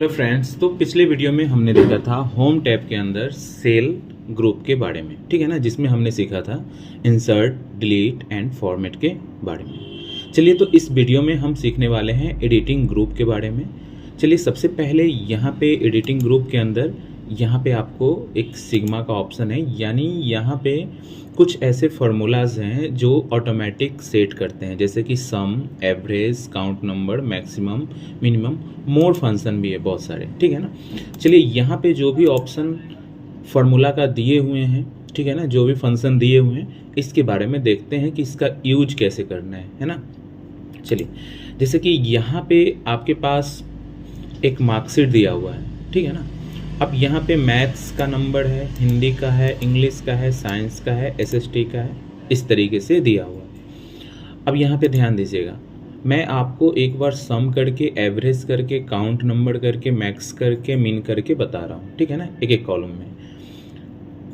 Hello friends, तो पिछले video में हमने देखा था होम टैब के अंदर सेल ग्रुप के बारे में, ठीक है ना, जिसमें हमने सीखा था इंसर्ट, डिलीट एंड फॉर्मेट के बारे में। चलिए, तो इस वीडियो में हम सीखने वाले हैं एडिटिंग ग्रुप के बारे में। चलिए, सबसे पहले यहाँ पे एडिटिंग ग्रुप के अंदर यहाँ पे आपको एक सिग्मा का ऑप्शन है, यानी यहाँ पे कुछ ऐसे फार्मूलाज हैं जो ऑटोमेटिक सेट करते हैं, जैसे कि sum, average, count number, maximum, minimum, more function भी है बहुत सारे, ठीक है ना। चलिए, यहाँ पे जो भी ऑप्शन फार्मूला का दिए हुए हैं, ठीक है ना, जो भी फंक्शन दिए हुए हैं, इसके बारे में देखते हैं कि इसका यूज कैसे करना है ना। चलिए, जैसे कि यहाँ पे आपके पास एक मार्कशीट दिया हुआ है, ठीक है ना। अब यहाँ पे मैथ्स का नंबर है, हिंदी का है, इंग्लिश का है, साइंस का है, एसएसटी का है, इस तरीके से दिया हुआ है। अब यहाँ पे ध्यान दीजिएगा, मैं आपको एक बार सम करके, एवरेज करके, काउंट नंबर करके, मैक्स करके, मिन करके बता रहा हूँ, ठीक है ना, एक एक कॉलम में,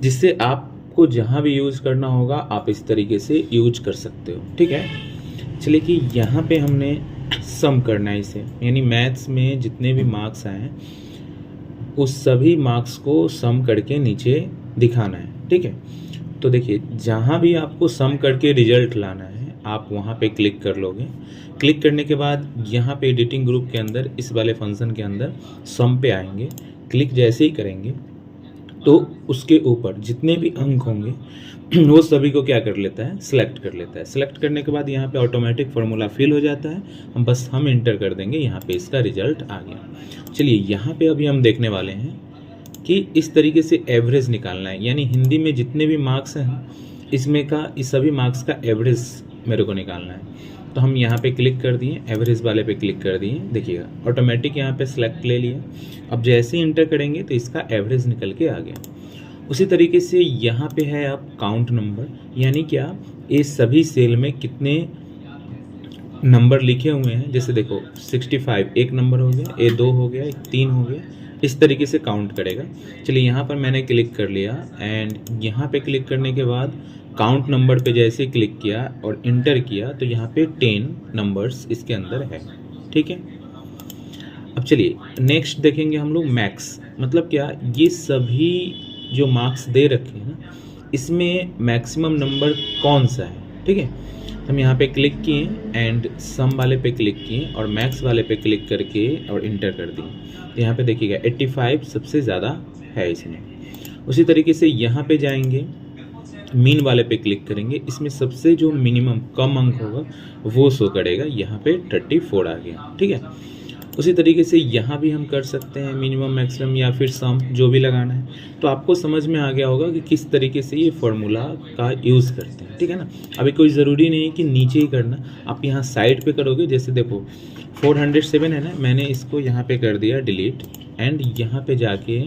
जिससे आपको जहाँ भी यूज़ करना होगा आप इस तरीके से यूज कर सकते हो, ठीक है। चलिए कि यहाँ पे हमने सम करना है इसे, यानी मैथ्स में जितने भी मार्क्स आए हैं उस सभी मार्क्स को सम करके नीचे दिखाना है, ठीक है। तो देखिए, जहाँ भी आपको सम करके रिजल्ट लाना है आप वहाँ पे क्लिक कर लोगे। क्लिक करने के बाद यहाँ पे एडिटिंग ग्रुप के अंदर इस वाले फंक्शन के अंदर सम पे आएंगे। क्लिक जैसे ही करेंगे तो उसके ऊपर जितने भी अंक होंगे वो सभी को क्या कर लेता है, सिलेक्ट कर लेता है। सिलेक्ट करने के बाद यहाँ पे ऑटोमेटिक फार्मूला फिल हो जाता है, हम इंटर कर देंगे, यहाँ पे इसका रिजल्ट आ गया। चलिए, यहाँ पे अभी हम देखने वाले हैं कि इस तरीके से एवरेज निकालना है, यानी हिंदी में जितने भी मार्क्स हैं इसमें का इस सभी मार्क्स का एवरेज मेरे को निकालना है। तो हम यहाँ पे क्लिक कर दिए, एवरेज वाले पे क्लिक कर दिए, देखिएगा ऑटोमेटिक यहाँ पे सिलेक्ट ले लिया। अब जैसे ही इंटर करेंगे तो इसका एवरेज निकल के आ गया। उसी तरीके से यहाँ पे है अब काउंट नंबर, यानी क्या, ये सभी सेल में कितने नंबर लिखे हुए हैं। जैसे देखो 65 एक नंबर हो गया, ए 2 हो गया, 3 हो गया, इस तरीके से काउंट करेगा। चलिए, यहाँ पर मैंने क्लिक कर लिया एंड यहाँ पे क्लिक करने के बाद काउंट नंबर पे जैसे क्लिक किया और इंटर किया तो यहाँ पे 10 नंबर्स इसके अंदर है, ठीक है। अब चलिए नेक्स्ट देखेंगे हम लोग मैक्स, मतलब क्या, ये सभी जो मार्क्स दे रखे हैं ना इसमें मैक्सिमम नंबर कौन सा है, ठीक है। हम यहाँ पे क्लिक किए एंड सम वाले पे क्लिक किए और मैक्स वाले पे क्लिक करके और इंटर कर दिए। तो यहाँ पे देखिएगा 85 सबसे ज़्यादा है इसमें। उसी तरीके से यहाँ पे जाएंगे, मीन वाले पे क्लिक करेंगे, इसमें सबसे जो मिनिमम कम अंक होगा वो शो करेगा, यहाँ पे 34 आ गया, ठीक है। उसी तरीके से यहाँ भी हम कर सकते हैं मिनिमम, मैक्सिमम या फिर सम, जो भी लगाना है। तो आपको समझ में आ गया होगा कि किस तरीके से ये फार्मूला का यूज़ करते हैं, ठीक है ना। अभी कोई ज़रूरी नहीं है कि नीचे ही करना, आप यहाँ साइड पे करोगे। जैसे देखो 407 है ना, मैंने इसको यहाँ पे कर दिया डिलीट एंड यहाँ पे जाके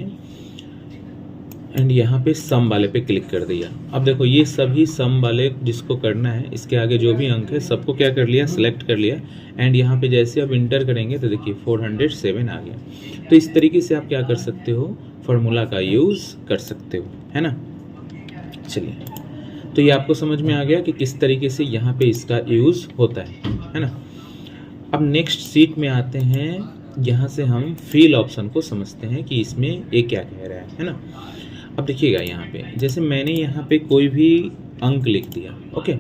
एंड यहाँ पे सम वाले पे क्लिक कर दिया। अब देखो ये सभी सम वाले जिसको करना है इसके आगे जो भी अंक है सबको क्या कर लिया, सिलेक्ट कर लिया एंड यहाँ पे जैसे अब इंटर करेंगे तो देखिए 407 आ गया। तो इस तरीके से आप क्या कर सकते हो, फार्मूला का यूज़ कर सकते हो, है ना। चलिए, तो ये आपको समझ में आ गया कि किस तरीके से यहाँ पे इसका यूज़ होता है ना। अब नेक्स्ट सीट में आते हैं, यहाँ से हम फिल ऑप्शन को समझते हैं कि इसमें ये क्या कह रहा है ना। अब देखिएगा यहाँ पे जैसे मैंने यहाँ पे कोई भी अंक लिख दिया, ओके।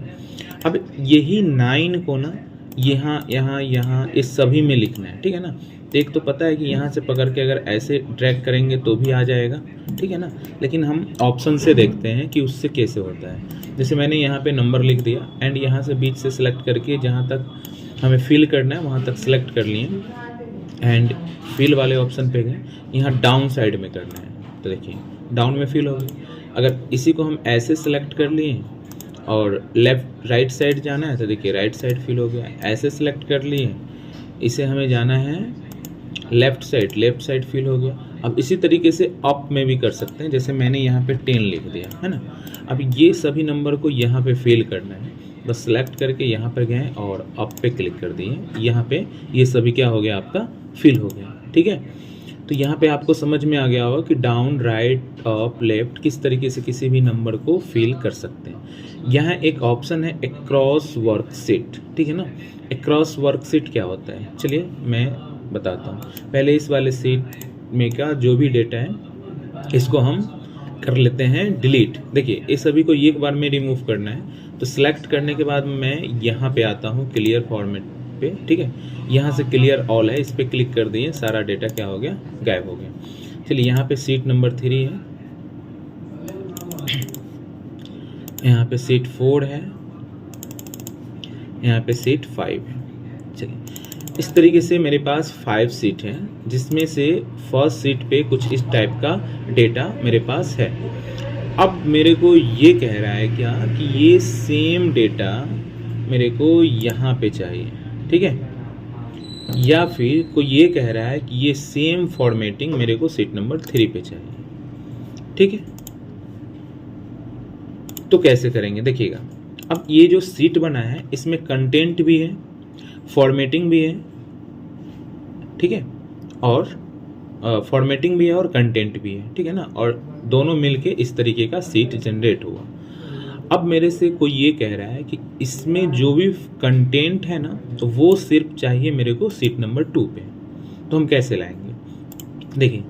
अब यही 9 को ना यहाँ इस सभी में लिखना है, ठीक है ना। तो एक तो पता है कि यहाँ से पकड़ के अगर ऐसे ड्रैग करेंगे तो भी आ जाएगा, ठीक है ना। लेकिन हम ऑप्शन से देखते हैं कि उससे कैसे होता है। जैसे मैंने यहाँ पे नंबर लिख दिया एंड यहाँ से बीच से सिलेक्ट करके जहाँ तक हमें फिल करना है वहाँ तक सिलेक्ट कर लिए एंड फिल वाले ऑप्शन पे गए, यहाँ डाउन साइड में करना है। तो देखिए डाउन में फिल हो गई। अगर इसी को हम ऐसे सिलेक्ट कर लिए और लेफ्ट राइट साइड जाना है तो देखिए राइट साइड फिल हो गया। ऐसे सिलेक्ट कर लिए, इसे हमें जाना है लेफ्ट साइड फिल हो गया। अब इसी तरीके से अप में भी कर सकते हैं, जैसे मैंने यहाँ पे 10 लिख दिया, है ना। अब ये सभी नंबर को यहाँ पे फिल करना है, बस सेलेक्ट करके यहाँ पर गए और अप पे क्लिक कर दिए, यहाँ पे ये सभी क्या हो गया, आपका फिल हो गया, ठीक है। तो यहाँ पे आपको समझ में आ गया होगा कि डाउन, राइट, अप, लेफ्ट किस तरीके से किसी भी नंबर को फिल कर सकते हैं। यहाँ एक ऑप्शन है अक्रॉस वर्कशीट, ठीक है ना। अक्रॉस वर्कशीट क्या होता है, चलिए मैं बताता हूँ। पहले इस वाले सीट में का जो भी डेटा है इसको हम कर लेते हैं डिलीट। देखिए इस सभी को एक बार में रिमूव करना है, तो सिलेक्ट करने के बाद मैं यहाँ पे आता हूँ क्लियर फॉर्मेट पे, ठीक है। यहाँ से क्लियर ऑल है, इस पर क्लिक कर दिए, सारा डेटा क्या हो गया, गायब हो गया। चलिए यहाँ पे सीट नंबर 3 है, यहाँ पे सीट 4 है, यहाँ पे सीट 5 है। चलिए इस तरीके से मेरे पास 5 सीट है, जिसमें से फर्स्ट सीट पे कुछ इस टाइप का डेटा मेरे पास है। अब मेरे को ये कह रहा है क्या कि ये सेम डेटा मेरे को यहाँ पे चाहिए, ठीक है, या फिर कोई ये कह रहा है कि ये सेम फॉर्मेटिंग मेरे को सीट नंबर 3 पे चाहिए, ठीक है। तो कैसे करेंगे देखिएगा। अब ये जो सीट बना है इसमें कंटेंट भी है, फॉर्मेटिंग भी है, ठीक है, और फॉर्मेटिंग भी है और कंटेंट भी है, ठीक है ना, और दोनों मिलके इस तरीके का सीट जनरेट हुआ। अब मेरे से कोई ये कह रहा है कि इसमें जो भी कंटेंट है ना, तो वो सिर्फ चाहिए मेरे को सीट नंबर 2 पे। तो हम कैसे लाएंगे, देखिए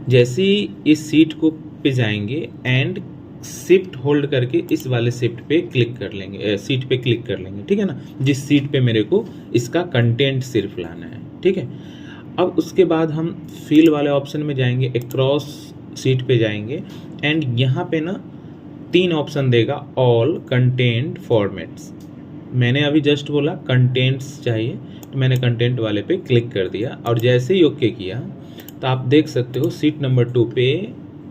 जैसे ही इस सीट को पे जाएंगे एंड शिफ्ट होल्ड करके इस वाले शिफ्ट पे क्लिक कर लेंगे, सीट पे क्लिक कर लेंगे, ठीक है ना, जिस सीट पे मेरे को इसका कंटेंट सिर्फ लाना है, ठीक है। अब उसके बाद हम फिल वाले ऑप्शन में जाएंगे, अक्रॉस सीट पे जाएंगे एंड यहाँ पे ना 3 ऑप्शन देगा, ऑल, कंटेंट, फॉर्मेट्स। मैंने अभी जस्ट बोला कंटेंट्स चाहिए, तो मैंने कंटेंट वाले पे क्लिक कर दिया और जैसे ही ओके किया तो आप देख सकते हो सीट नंबर 2 पे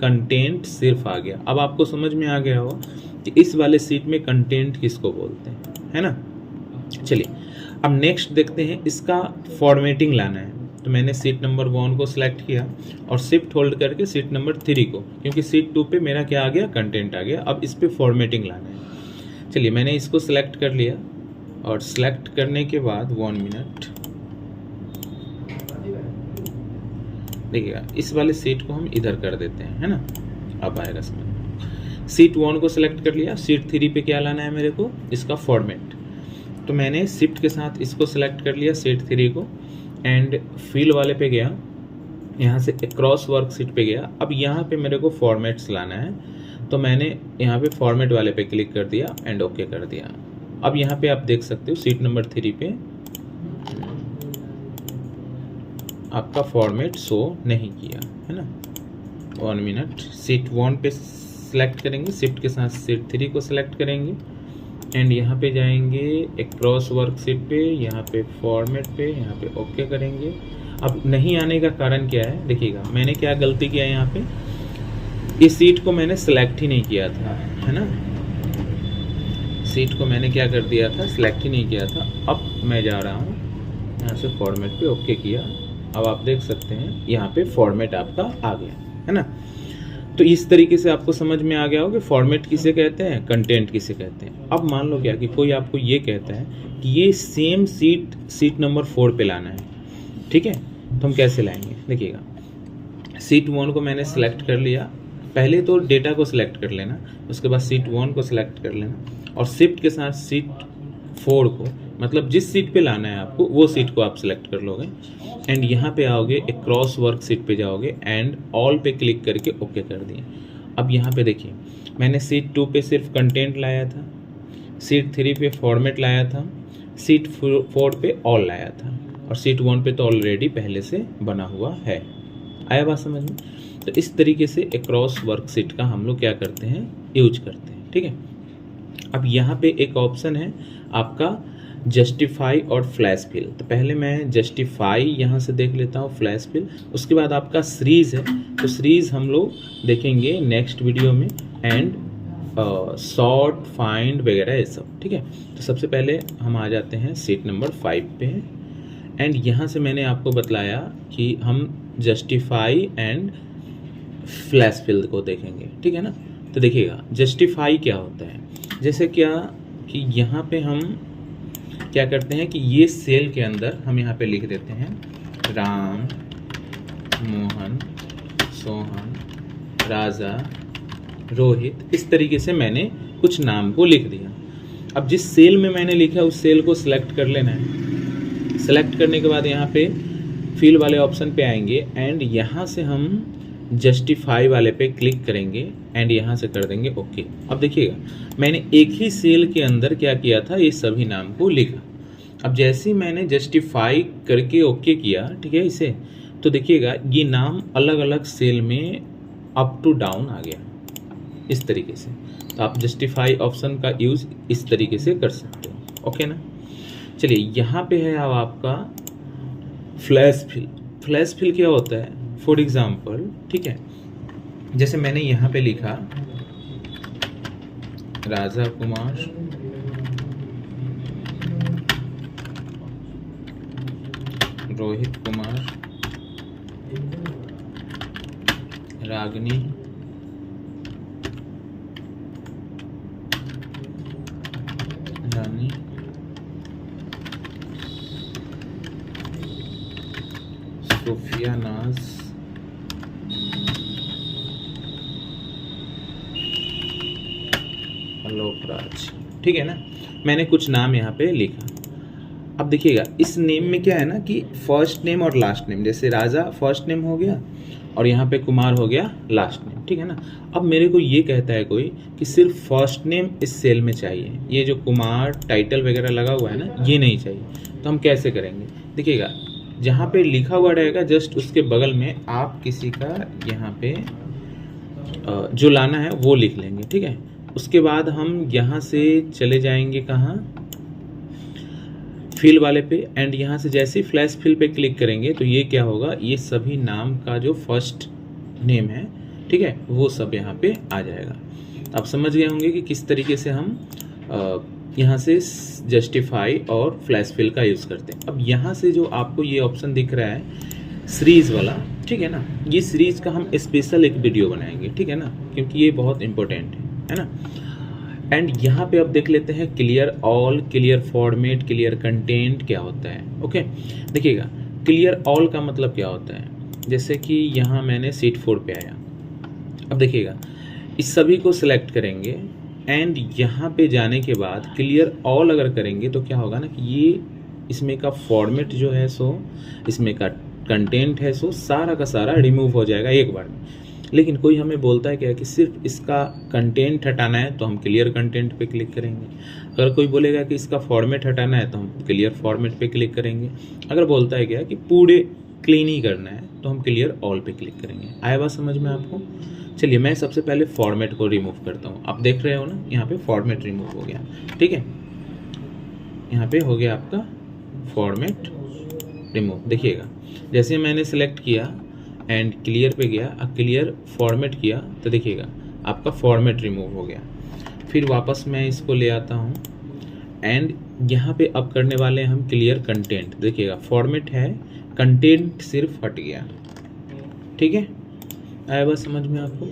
कंटेंट सिर्फ आ गया। अब आपको समझ में आ गया होगा कि इस वाले सीट में कंटेंट किसको बोलते हैं, है ना। चलिए अब नेक्स्ट देखते हैं, इसका फॉर्मेटिंग लाना है। तो मैंने सीट नंबर 1 को सिलेक्ट किया और शिफ्ट होल्ड करके सीट नंबर 3 को, क्योंकि सीट 2 पे मेरा क्या आ गया, कंटेंट आ गया। अब इस पे फॉर्मेटिंग लाना है। चलिए मैंने इसको सिलेक्ट कर लिया और सिलेक्ट करने के बाद 1 मिनट देखिएगा, इस वाले सीट को हम इधर कर देते हैं, है ना, अब आएगा समझ। सीट 1 को सिलेक्ट कर लिया, सीट 3 पे क्या लाना है मेरे को, इसका फॉर्मेट। तो मैंने शिफ्ट के साथ इसको सिलेक्ट कर लिया सीट 3 को एंड फिल वाले पे गया, यहाँ से क्रॉस वर्क सीट पे गया। अब यहाँ पे मेरे को फॉर्मेट्स लाना है, तो मैंने यहाँ पे फॉर्मेट वाले पे क्लिक कर दिया एंड ओके कर दिया। अब यहाँ पे आप देख सकते हो सीट नंबर 3 पे आपका फॉर्मेट शो नहीं किया, है ना। 1 मिनट, सीट 1 पे सिलेक्ट करेंगे, शिफ्ट के साथ सीट 3 को सिलेक्ट करेंगे एंड यहाँ पे जाएंगे एक क्रॉस वर्क सीट पे, यहाँ पे फॉर्मेट पे, यहाँ पे ओके करेंगे। अब नहीं आने का कारण क्या है देखिएगा, मैंने क्या गलती किया यहाँ पे, इस सीट को मैंने सिलेक्ट ही नहीं किया था, है ना, सीट को मैंने क्या कर दिया था, सिलेक्ट ही नहीं किया था। अब मैं जा रहा हूँ यहाँ से फॉर्मेट पे ओके किया, अब आप देख सकते हैं यहाँ पे फॉर्मेट आपका आ गया, है ना। तो इस तरीके से आपको समझ में आ गया हो कि फॉर्मेट किसे कहते हैं, कंटेंट किसे कहते हैं। अब मान लो क्या कि कोई आपको ये कहता है कि ये सेम सीट नंबर 4 पे लाना है, ठीक है, तो हम कैसे लाएंगे देखिएगा। सीट 1 को मैंने सेलेक्ट कर लिया, पहले तो डेटा को सिलेक्ट कर लेना, उसके बाद सीट 1 को सिलेक्ट कर लेना और शिफ्ट के साथ सीट 4 को, मतलब जिस सीट पे लाना है आपको वो सीट को आप सिलेक्ट कर लोगे एंड यहाँ पे आओगे, एक क्रॉस वर्क सीट पे जाओगे एंड ऑल पे क्लिक करके ओके कर दिए। अब यहाँ पे देखिए मैंने सीट 2 पे सिर्फ कंटेंट लाया था, सीट 3 पे फॉर्मेट लाया था, सीट 4 पे ऑल लाया था और सीट 1 पे तो ऑलरेडी पहले से बना हुआ है। आया बात समझ में। तो इस तरीके से एक क्रॉस वर्क सीट का हम लोग क्या करते हैं, यूज करते हैं, ठीक है। अब यहाँ पे एक ऑप्शन है आपका जस्टिफाई और फ्लैश फिल। तो पहले मैं जस्टिफाई यहाँ से देख लेता हूँ, फ्लैश फिल, उसके बाद आपका सीरीज है, तो सीरीज हम लोग देखेंगे नेक्स्ट वीडियो में एंड सॉर्ट, फाइंड वगैरह ये सब, ठीक है। तो सबसे पहले हम आ जाते हैं सीट नंबर 5 पे एंड यहाँ से मैंने आपको बतलाया कि हम जस्टिफाई एंड फ्लैश फिल को देखेंगे, ठीक है ना। तो देखिएगा जस्टिफाई क्या होता है, जैसे क्या कि यहाँ पे हम क्या करते हैं कि ये सेल के अंदर हम यहाँ पे लिख देते हैं राम, मोहन, सोहन, राजा, रोहित, इस तरीके से मैंने कुछ नाम को लिख दिया। अब जिस सेल में मैंने लिखा उस सेल को सिलेक्ट कर लेना है। सिलेक्ट करने के बाद यहाँ पे फिल वाले ऑप्शन पे आएंगे एंड यहाँ से हम जस्टिफाई वाले पे क्लिक करेंगे एंड यहाँ से कर देंगे ओके। अब देखिएगा मैंने एक ही सेल के अंदर क्या किया था, ये सभी नाम को लिखा। अब जैसे ही मैंने जस्टिफाई करके ओके किया, ठीक है, इसे तो देखिएगा ये नाम अलग अलग सेल में अप टू डाउन आ गया इस तरीके से। तो आप जस्टिफाई ऑप्शन का यूज़ इस तरीके से कर सकते हो, ओके ना। चलिए यहाँ पे है अब आपका फ्लैश फिल। फ्लैश फिल क्या होता है, फॉर एग्जाम्पल, ठीक है, जैसे मैंने यहाँ पे लिखा राजा कुमार रोहित कुमार रागिनी रानी सोफिया नाज अलोकराज, ठीक है ना। मैंने कुछ नाम यहाँ पे लिखा। अब देखिएगा इस नेम में क्या है ना कि फर्स्ट नेम और लास्ट नेम, जैसे राजा फर्स्ट नेम हो गया और यहाँ पे कुमार हो गया लास्ट नेम, ठीक है ना। अब मेरे को ये कहता है कोई कि सिर्फ फर्स्ट नेम इस सेल में चाहिए, ये जो कुमार टाइटल वगैरह लगा हुआ है ना ये नहीं चाहिए। तो हम कैसे करेंगे, देखिएगा जहाँ पे लिखा हुआ रहेगा जस्ट उसके बगल में आप किसी का यहाँ पे जो लाना है वो लिख लेंगे, ठीक है। उसके बाद हम यहाँ से चले जाएंगे कहाँ, फिल वाले पे एंड यहाँ से जैसे ही फ्लैश फिल पे क्लिक करेंगे तो ये क्या होगा, ये सभी नाम का जो फर्स्ट नेम है, ठीक है, वो सब यहाँ पे आ जाएगा। आप समझ गए होंगे कि किस तरीके से हम यहाँ से जस्टिफाई और फ्लैश फिल का यूज़ करते हैं। अब यहाँ से जो आपको ये ऑप्शन दिख रहा है सीरीज़ वाला, ठीक है ना, ये सीरीज़ का हम स्पेशल एक वीडियो बनाएंगे, ठीक है ना, क्योंकि ये बहुत इंपॉर्टेंट है ना। एंड यहाँ पे अब देख लेते हैं clear all, clear format, clear content क्या होता है। ओके, देखिएगा क्लियर ऑल का मतलब क्या होता है, जैसे कि यहाँ मैंने सीट 4 पे आया। अब देखिएगा इस सभी को सिलेक्ट करेंगे एंड यहाँ पे जाने के बाद क्लियर ऑल अगर करेंगे तो क्या होगा ना कि ये इसमें का फॉर्मेट जो है सो, इसमें का कंटेंट है सो सारा का सारा रिमूव हो जाएगा एक बार में। लेकिन कोई हमें बोलता है क्या कि सिर्फ इसका कंटेंट हटाना है तो हम क्लियर कंटेंट पे क्लिक करेंगे। अगर कोई बोलेगा कि इसका फॉर्मेट हटाना है तो हम क्लियर फॉर्मेट पे क्लिक करेंगे। अगर बोलता है क्या कि पूरे क्लीन ही करना है तो हम क्लियर ऑल पे क्लिक करेंगे। आया बात समझ में आपको। चलिए मैं सबसे पहले फॉर्मेट को रिमूव करता हूँ। आप देख रहे हो ना यहाँ पे फॉर्मेट रिमूव हो गया, ठीक है, यहाँ पे हो गया आपका फॉर्मेट रिमूव। देखिएगा जैसे मैंने सेलेक्ट किया एंड क्लियर पे गया, अब क्लियर फॉर्मेट किया तो देखिएगा आपका फॉर्मेट रिमूव हो गया। फिर वापस मैं इसको ले आता हूँ एंड यहाँ पे अब करने वाले हैं हम क्लियर कंटेंट। देखिएगा फॉर्मेट है, कंटेंट सिर्फ हट गया, ठीक है, आया बात समझ में आपको।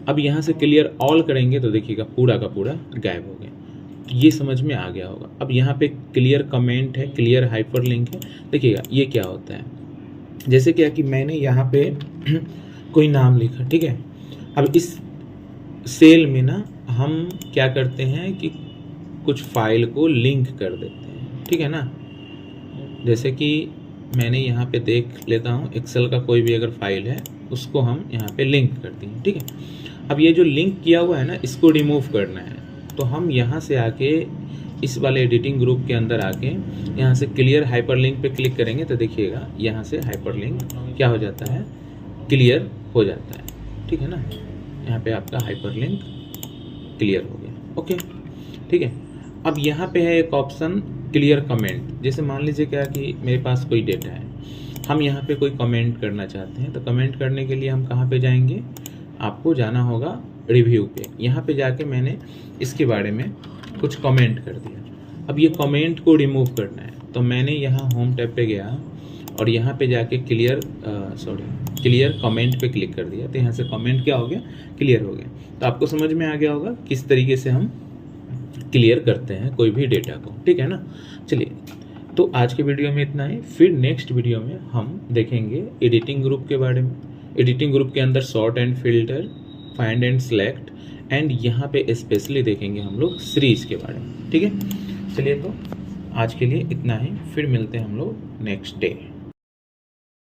अब यहाँ से क्लियर ऑल करेंगे तो देखिएगा पूरा का पूरा गायब हो गया। ये समझ में आ गया होगा। अब यहाँ पे क्लियर कमेंट है, क्लियर हाइपरलिंक है। देखिएगा ये क्या होता है, जैसे क्या कि मैंने यहाँ पे कोई नाम लिखा, ठीक है। अब इस सेल में ना हम क्या करते हैं कि कुछ फाइल को लिंक कर देते हैं, ठीक है ना। जैसे कि मैंने यहाँ पे देख लेता हूँ एक्सेल का कोई भी अगर फाइल है उसको हम यहाँ पे लिंक करते हैं, ठीक है। अब ये जो लिंक किया हुआ है ना इसको रिमूव करना है तो हम यहाँ से आके इस वाले एडिटिंग ग्रुप के अंदर आके यहाँ से क्लियर हाइपरलिंक पे क्लिक करेंगे तो देखिएगा यहाँ से हाइपरलिंक क्या हो जाता है, क्लियर हो जाता है, ठीक है ना। यहाँ पे आपका हाइपरलिंक क्लियर हो गया, ओके, ठीक है। अब यहाँ पे है एक ऑप्शन क्लियर कमेंट। जैसे मान लीजिए क्या कि मेरे पास कोई डेटा है, हम यहाँ पे कोई कमेंट करना चाहते हैं तो कमेंट करने के लिए हम कहाँ पे जाएंगे, आपको जाना होगा रिव्यू पे। यहाँ पे जाके मैंने इसके बारे में कुछ कमेंट कर दिया। अब ये कमेंट को रिमूव करना है तो मैंने यहाँ होम टैब पे गया और यहाँ पे जाके क्लियर कमेंट पे क्लिक कर दिया तो यहाँ से कमेंट क्या हो गया, क्लियर हो गया। तो आपको समझ में आ गया होगा किस तरीके से हम क्लियर करते हैं कोई भी डेटा को, ठीक है ना। चलिए तो आज के वीडियो में इतना ही। फिर नेक्स्ट वीडियो में हम देखेंगे एडिटिंग ग्रुप के बारे में। एडिटिंग ग्रुप के अंदर sort and filter, find and select and यहाँ पे स्पेशली देखेंगे हम लोग सीरीज के बारे में, ठीक है। चलिए तो आज के लिए इतना ही, फिर मिलते हैं हम लोग नेक्स्ट डे।